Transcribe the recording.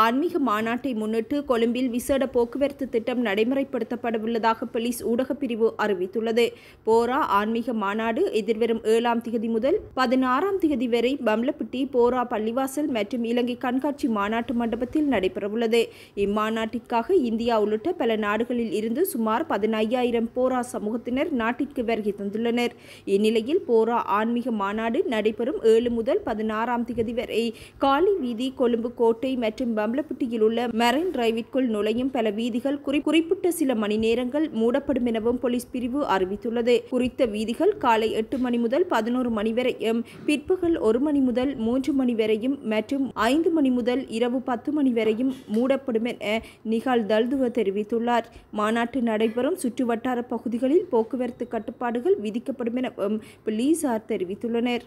ஆன்மீக மாநாட்டை முன்னிட்டு கொழும்பில் விசேட போக்குவரத்து திட்டம் நடைமுறைப்படுத்தப்படவுள்ளதாக போலீஸ் ஊடகப் பிரிவு அறிவித்துள்ளது. போரா ஆன்மீக மாநாடு எதிர்வரும் 7ஆம் திகதி முதல் 16ஆம் திகதி வரை பம்ளப்பிட்டி போரா பள்ளிவாசல் மற்றும் இலங்கை கண்காட்சி மாநாட்டு மண்டபத்தில் நடைபெறவுள்ளது. இம்மாநாட்டிற்காக இந்தியா உள்ளிட்ட பல நாடுகளில் இருந்து சுமார் 15,000 போரா சமூகத்தினர் நாட்டிற்கு வருகை தந்துள்ளனர். இந்நிலையில் போரா ஆன்மீக மாநாடு நடைபெறும் 7 முதல் 16ஆம் திகதி வரை காலி வீதி, கொழும்பு கோட்டை மற்றும் பம்ளப்பிட்டியில் உள்ள மரைன் டிரைவிற்குள் நுழையும் பல வீதிகள் குறிப்பிட்ட சில மணி நேரங்கள் மூடப்படும் எனவும் போலீஸ் பிரிவு அறிவித்துள்ளது. குறித்த வீதிகள் காலை 8 மணி முதல் 11 மணி வரையும், பிற்பகல் 1 மணி முதல் 3 மணி வரையும் மற்றும் 5 மணி முதல் இரவு 10 மணி வரையும் மூடப்படும் என நிகால் தல்துவ தெரிவித்துள்ளார். மாநாட்டு நடைபெறும் சுற்றுவட்டார பகுதிகளில் போக்குவரத்து கட்டுப்பாடுகள் விதிக்கப்படும் எனவும் போலீசார் தெரிவித்துள்ளனர்.